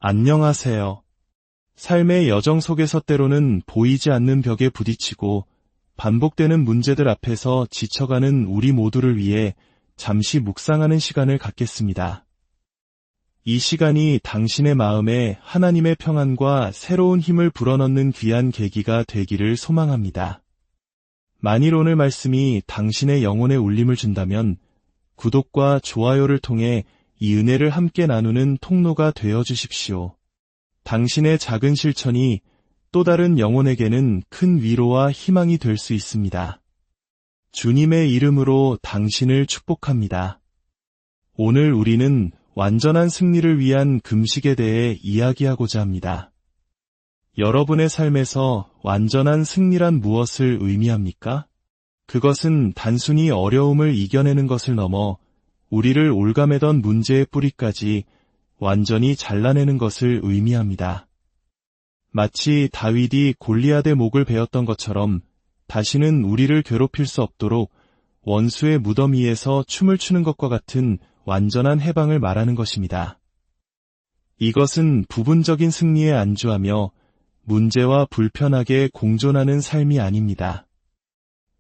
안녕하세요. 삶의 여정 속에서 때로는 보이지 않는 벽에 부딪히고 반복되는 문제들 앞에서 지쳐가는 우리 모두를 위해 잠시 묵상하는 시간을 갖겠습니다. 이 시간이 당신의 마음에 하나님의 평안과 새로운 힘을 불어넣는 귀한 계기가 되기를 소망합니다. 만일 오늘 말씀이 당신의 영혼에 울림을 준다면 구독과 좋아요를 통해 이 은혜를 함께 나누는 통로가 되어 주십시오. 당신의 작은 실천이 또 다른 영혼에게는 큰 위로와 희망이 될 수 있습니다. 주님의 이름으로 당신을 축복합니다. 오늘 우리는 완전한 승리를 위한 금식에 대해 이야기하고자 합니다. 여러분의 삶에서 완전한 승리란 무엇을 의미합니까? 그것은 단순히 어려움을 이겨내는 것을 넘어 우리를 올가매던 문제의 뿌리까지 완전히 잘라내는 것을 의미합니다. 마치 다윗이 골리앗의 목을 베었던 것처럼 다시는 우리를 괴롭힐 수 없도록 원수의 무덤 위에서 춤을 추는 것과 같은 완전한 해방을 말하는 것입니다. 이것은 부분적인 승리에 안주하며 문제와 불편하게 공존하는 삶이 아닙니다.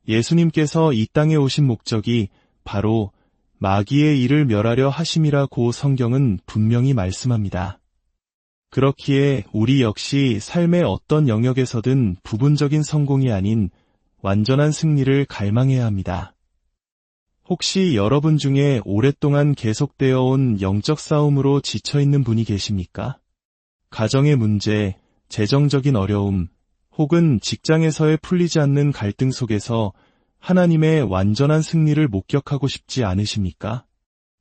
예수님께서 이 땅에 오신 목적이 바로 마귀의 일을 멸하려 하심이라고 성경은 분명히 말씀합니다. 그렇기에 우리 역시 삶의 어떤 영역에서든 부분적인 성공이 아닌 완전한 승리를 갈망해야 합니다. 혹시 여러분 중에 오랫동안 계속되어 온 영적 싸움으로 지쳐있는 분이 계십니까? 가정의 문제, 재정적인 어려움, 혹은 직장에서의 풀리지 않는 갈등 속에서 하나님의 완전한 승리를 목격하고 싶지 않으십니까?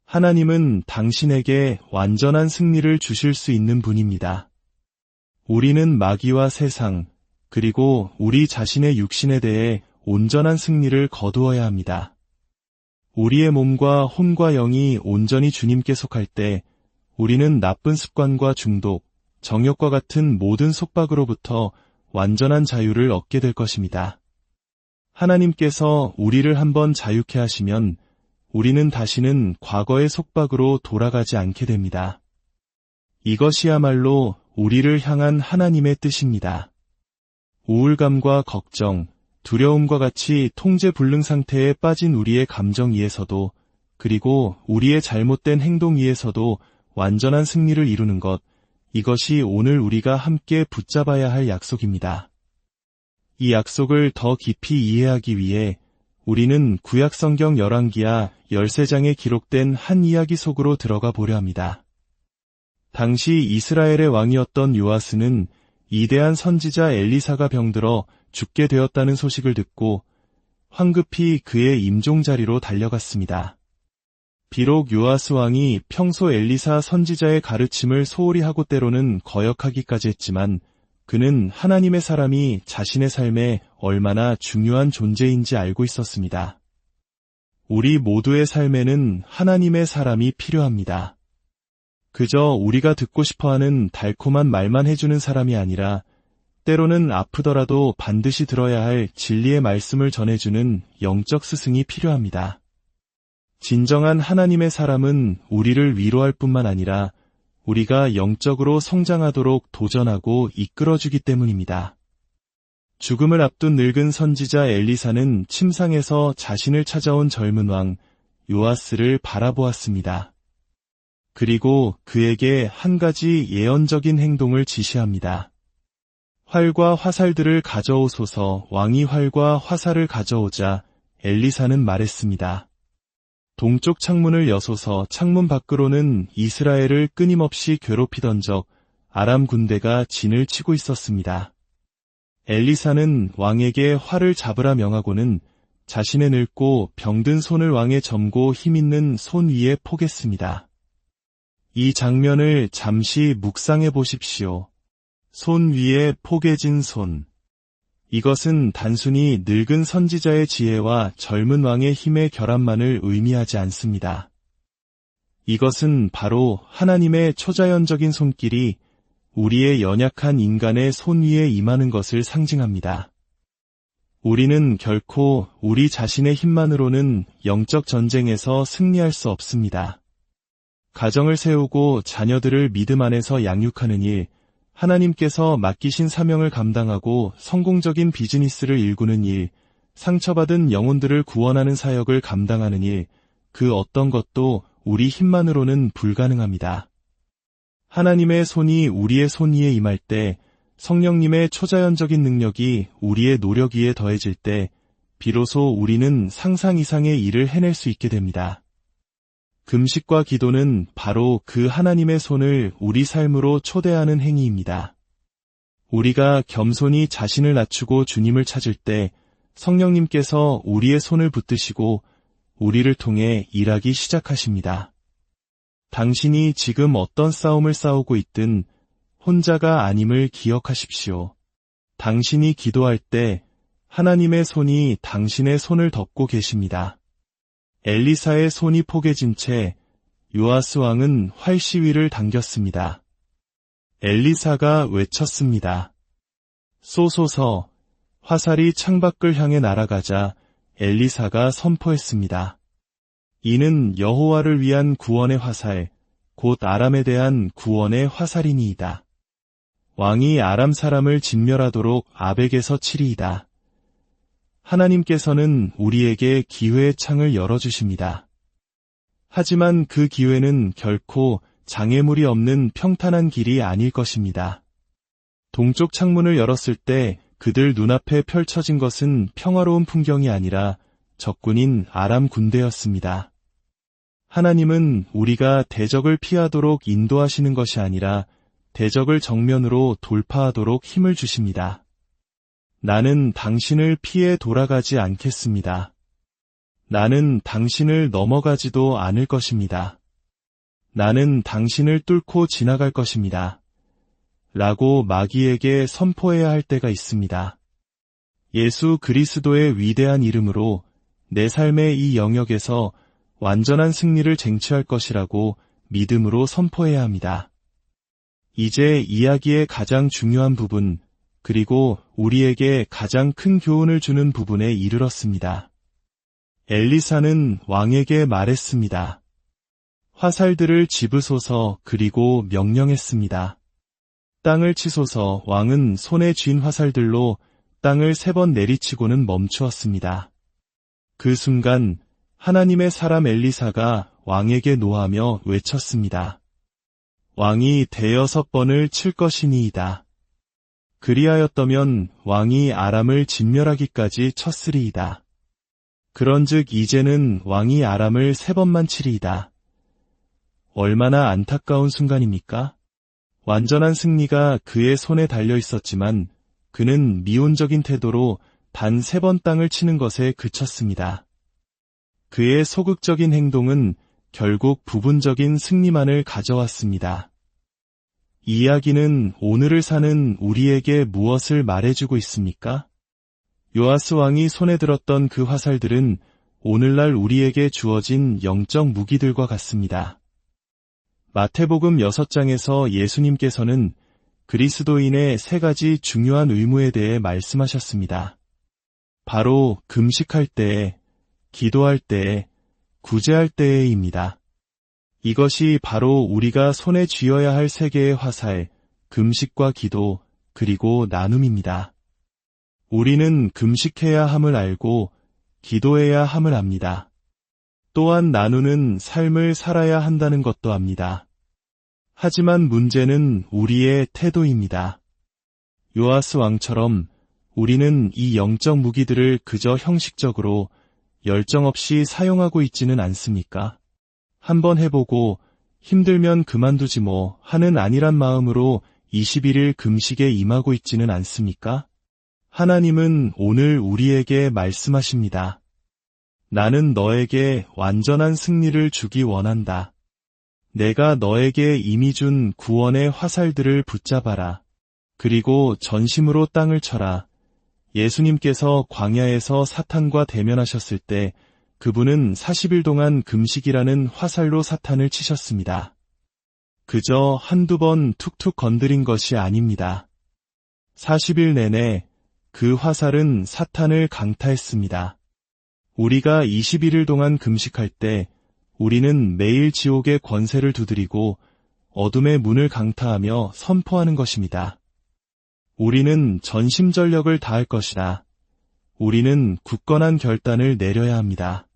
하나님은 당신에게 완전한 승리를 주실 수 있는 분입니다. 우리는 마귀와 세상, 그리고 우리 자신의 육신에 대해 온전한 승리를 거두어야 합니다. 우리의 몸과 혼과 영이 온전히 주님께 속할 때 우리는 나쁜 습관과 중독, 정욕과 같은 모든 속박으로부터 완전한 자유를 얻게 될 것입니다. 하나님께서 우리를 한번 자유케 하시면 우리는 다시는 과거의 속박으로 돌아가지 않게 됩니다. 이것이야말로 우리를 향한 하나님의 뜻입니다. 우울감과 걱정, 두려움과 같이 통제불능 상태에 빠진 우리의 감정 위에서도, 그리고 우리의 잘못된 행동 위에서도 완전한 승리를 이루는 것, 이것이 오늘 우리가 함께 붙잡아야 할 약속입니다. 이 약속을 더 깊이 이해하기 위해 우리는 구약성경 열왕기하 13장에 기록된 한 이야기 속으로 들어가 보려 합니다. 당시 이스라엘의 왕이었던 요아스는 이대한 선지자 엘리사가 병들어 죽게 되었다는 소식을 듣고 황급히 그의 임종자리로 달려갔습니다. 비록 요아스 왕이 평소 엘리사 선지자의 가르침을 소홀히 하고 때로는 거역하기까지 했지만 그는 하나님의 사람이 자신의 삶에 얼마나 중요한 존재인지 알고 있었습니다. 우리 모두의 삶에는 하나님의 사람이 필요합니다. 그저 우리가 듣고 싶어하는 달콤한 말만 해주는 사람이 아니라 때로는 아프더라도 반드시 들어야 할 진리의 말씀을 전해주는 영적 스승이 필요합니다. 진정한 하나님의 사람은 우리를 위로할 뿐만 아니라 우리가 영적으로 성장하도록 도전하고 이끌어주기 때문입니다. 죽음을 앞둔 늙은 선지자 엘리사는 침상에서 자신을 찾아온 젊은 왕 요아스를 바라보았습니다. 그리고 그에게 한 가지 예언적인 행동을 지시합니다. 활과 화살들을 가져오소서. 왕이 활과 화살을 가져오자 엘리사는 말했습니다. 동쪽 창문을 여소서. 창문 밖으로는 이스라엘을 끊임없이 괴롭히던 적 아람 군대가 진을 치고 있었습니다. 엘리사는 왕에게 활을 잡으라 명하고는 자신의 늙고 병든 손을 왕의 젊고 힘있는 손 위에 포겠습니다. 이 장면을 잠시 묵상해 보십시오. 손 위에 포개진 손. 이것은 단순히 늙은 선지자의 지혜와 젊은 왕의 힘의 결합만을 의미하지 않습니다. 이것은 바로 하나님의 초자연적인 손길이 우리의 연약한 인간의 손 위에 임하는 것을 상징합니다. 우리는 결코 우리 자신의 힘만으로는 영적 전쟁에서 승리할 수 없습니다. 가정을 세우고 자녀들을 믿음 안에서 양육하는 일, 하나님께서 맡기신 사명을 감당하고 성공적인 비즈니스를 일구는 일, 상처받은 영혼들을 구원하는 사역을 감당하는 일, 그 어떤 것도 우리 힘만으로는 불가능합니다. 하나님의 손이 우리의 손 위에 임할 때, 성령님의 초자연적인 능력이 우리의 노력 위에 더해질 때, 비로소 우리는 상상 이상의 일을 해낼 수 있게 됩니다. 금식과 기도는 바로 그 하나님의 손을 우리 삶으로 초대하는 행위입니다. 우리가 겸손히 자신을 낮추고 주님을 찾을 때 성령님께서 우리의 손을 붙드시고 우리를 통해 일하기 시작하십니다. 당신이 지금 어떤 싸움을 싸우고 있든 혼자가 아님을 기억하십시오. 당신이 기도할 때 하나님의 손이 당신의 손을 덮고 계십니다. 엘리사의 손이 포개진 채 요아스 왕은 활시위를 당겼습니다. 엘리사가 외쳤습니다. 쏘소서. 화살이 창밖을 향해 날아가자 엘리사가 선포했습니다. 이는 여호와를 위한 구원의 화살, 곧 아람에 대한 구원의 화살이니이다. 왕이 아람 사람을 진멸하도록 아벡에서 치리이다. 하나님께서는 우리에게 기회의 창을 열어주십니다. 하지만 그 기회는 결코 장애물이 없는 평탄한 길이 아닐 것입니다. 동쪽 창문을 열었을 때 그들 눈앞에 펼쳐진 것은 평화로운 풍경이 아니라 적군인 아람 군대였습니다. 하나님은 우리가 대적을 피하도록 인도하시는 것이 아니라 대적을 정면으로 돌파하도록 힘을 주십니다. 나는 당신을 피해 돌아가지 않겠습니다. 나는 당신을 넘어가지도 않을 것입니다. 나는 당신을 뚫고 지나갈 것입니다. 라고 마귀에게 선포해야 할 때가 있습니다. 예수 그리스도의 위대한 이름으로 내 삶의 이 영역에서 완전한 승리를 쟁취할 것이라고 믿음으로 선포해야 합니다. 이제 이야기의 가장 중요한 부분, 그리고 우리에게 가장 큰 교훈을 주는 부분에 이르렀습니다. 엘리사는 왕에게 말했습니다. 화살들을 집으소서. 그리고 명령했습니다. 땅을 치소서. 왕은 손에 쥔 화살들로 땅을 3번 내리치고는 멈추었습니다. 그 순간 하나님의 사람 엘리사가 왕에게 노하며 외쳤습니다. 왕이 6번을 칠 것이니이다. 그리하였더면 왕이 아람을 진멸하기까지 쳤으리이다. 그런즉 이제는 왕이 아람을 3번만 치리이다. 얼마나 안타까운 순간입니까? 완전한 승리가 그의 손에 달려 있었지만 그는 미온적인 태도로 단 3번 땅을 치는 것에 그쳤습니다. 그의 소극적인 행동은 결국 부분적인 승리만을 가져왔습니다. 이 이야기는 오늘을 사는 우리에게 무엇을 말해주고 있습니까? 요아스 왕이 손에 들었던 그 화살들은 오늘날 우리에게 주어진 영적 무기들과 같습니다. 마태복음 6장에서 예수님께서는 그리스도인의 3가지 중요한 의무에 대해 말씀하셨습니다. 바로 금식할 때에, 기도할 때에, 구제할 때에입니다. 이것이 바로 우리가 손에 쥐어야 할 3개의 화살, 금식과 기도, 그리고 나눔입니다. 우리는 금식해야 함을 알고 기도해야 함을 압니다. 또한 나누는 삶을 살아야 한다는 것도 압니다. 하지만 문제는 우리의 태도입니다. 요아스 왕처럼 우리는 이 영적 무기들을 그저 형식적으로 열정 없이 사용하고 있지는 않습니까? 한번 해보고 힘들면 그만두지 뭐 하는 아니란 마음으로 21일 금식에 임하고 있지는 않습니까? 하나님은 오늘 우리에게 말씀하십니다. 나는 너에게 완전한 승리를 주기 원한다. 내가 너에게 이미 준 구원의 화살들을 붙잡아라. 그리고 전심으로 땅을 쳐라. 예수님께서 광야에서 사탄과 대면하셨을 때 그분은 40일 동안 금식이라는 화살로 사탄을 치셨습니다. 그저 한두 번 툭툭 건드린 것이 아닙니다. 40일 내내 그 화살은 사탄을 강타했습니다. 우리가 21일 동안 금식할 때 우리는 매일 지옥의 권세를 두드리고 어둠의 문을 강타하며 선포하는 것입니다. 우리는 전심전력을 다할 것이다. 우리는 굳건한 결단을 내려야 합니다.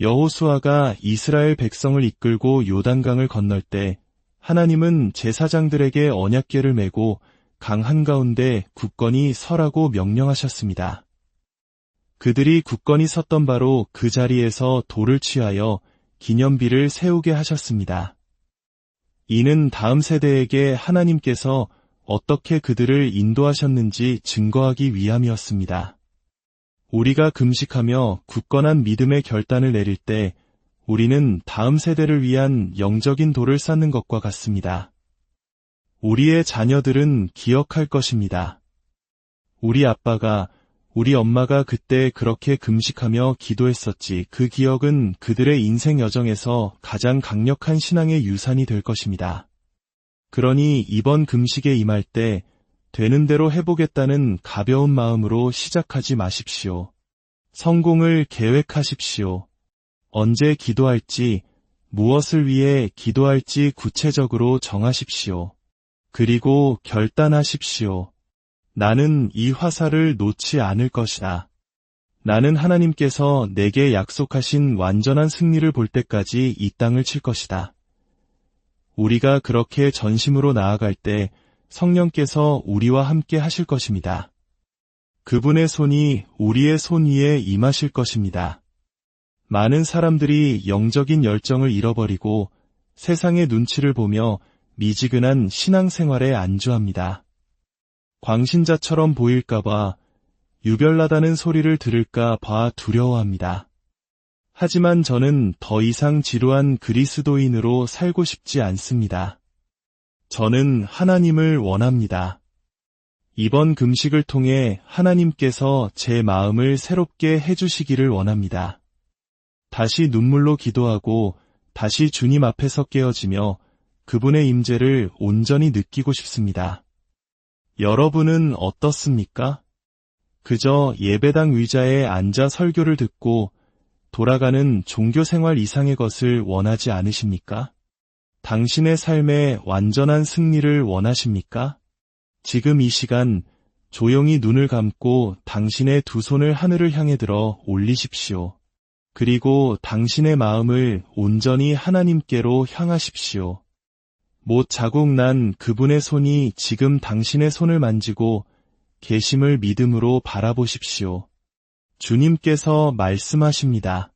여호수아가 이스라엘 백성을 이끌고 요단강을 건널 때 하나님은 제사장들에게 언약궤를 메고 강 한가운데 굳건히 서라고 명령하셨습니다. 그들이 굳건히 섰던 바로 그 자리에서 돌을 취하여 기념비를 세우게 하셨습니다. 이는 다음 세대에게 하나님께서 어떻게 그들을 인도하셨는지 증거하기 위함이었습니다. 우리가 금식하며 굳건한 믿음의 결단을 내릴 때 우리는 다음 세대를 위한 영적인 돌을 쌓는 것과 같습니다. 우리의 자녀들은 기억할 것입니다. 우리 아빠가, 우리 엄마가 그때 그렇게 금식하며 기도했었지. 그 기억은 그들의 인생 여정에서 가장 강력한 신앙의 유산이 될 것입니다. 그러니 이번 금식에 임할 때 되는 대로 해보겠다는 가벼운 마음으로 시작하지 마십시오. 성공을 계획하십시오. 언제 기도할지, 무엇을 위해 기도할지 구체적으로 정하십시오. 그리고 결단하십시오. 나는 이 화살을 놓지 않을 것이다. 나는 하나님께서 내게 약속하신 완전한 승리를 볼 때까지 이 땅을 칠 것이다. 우리가 그렇게 전심으로 나아갈 때 성령께서 우리와 함께 하실 것입니다. 그분의 손이 우리의 손 위에 임하실 것입니다. 많은 사람들이 영적인 열정을 잃어버리고 세상의 눈치를 보며 미지근한 신앙생활에 안주합니다. 광신자처럼 보일까봐, 유별나다는 소리를 들을까 봐 두려워합니다. 하지만 저는 더 이상 지루한 그리스도인으로 살고 싶지 않습니다. 저는 하나님을 원합니다. 이번 금식을 통해 하나님께서 제 마음을 새롭게 해주시기를 원합니다. 다시 눈물로 기도하고 다시 주님 앞에서 깨어지며 그분의 임재를 온전히 느끼고 싶습니다. 여러분은 어떻습니까? 그저 예배당 의자에 앉아 설교를 듣고 돌아가는 종교생활 이상의 것을 원하지 않으십니까? 당신의 삶에 완전한 승리를 원하십니까? 지금 이 시간 조용히 눈을 감고 당신의 두 손을 하늘을 향해 들어 올리십시오. 그리고 당신의 마음을 온전히 하나님께로 향하십시오. 못 자국 난 그분의 손이 지금 당신의 손을 만지고 계심을 믿음으로 바라보십시오. 주님께서 말씀하십니다.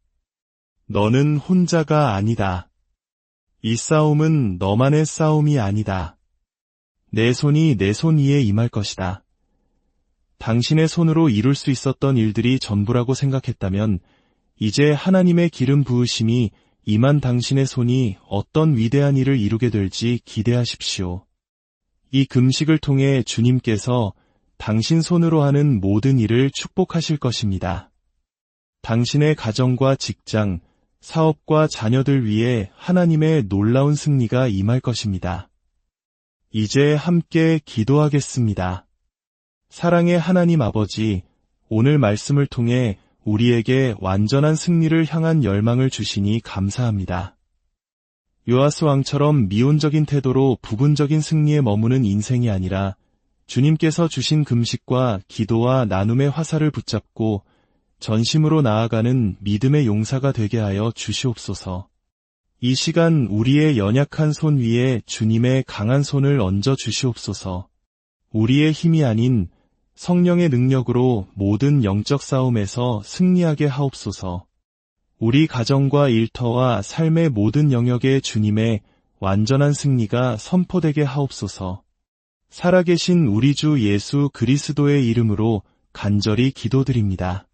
너는 혼자가 아니다. 이 싸움은 너만의 싸움이 아니다. 내 손이 내 손 위에 임할 것이다. 당신의 손으로 이룰 수 있었던 일들이 전부라고 생각했다면 이제 하나님의 기름 부으심이 임한 당신의 손이 어떤 위대한 일을 이루게 될지 기대하십시오. 이 금식을 통해 주님께서 당신 손으로 하는 모든 일을 축복하실 것입니다. 당신의 가정과 직장, 사업과 자녀들 위해 하나님의 놀라운 승리가 임할 것입니다. 이제 함께 기도하겠습니다. 사랑의 하나님 아버지, 오늘 말씀을 통해 우리에게 완전한 승리를 향한 열망을 주시니 감사합니다. 요아스 왕처럼 미온적인 태도로 부분적인 승리에 머무는 인생이 아니라 주님께서 주신 금식과 기도와 나눔의 화살을 붙잡고 전심으로 나아가는 믿음의 용사가 되게 하여 주시옵소서. 이 시간 우리의 연약한 손 위에 주님의 강한 손을 얹어 주시옵소서. 우리의 힘이 아닌 성령의 능력으로 모든 영적 싸움에서 승리하게 하옵소서. 우리 가정과 일터와 삶의 모든 영역에 주님의 완전한 승리가 선포되게 하옵소서. 살아계신 우리 주 예수 그리스도의 이름으로 간절히 기도드립니다.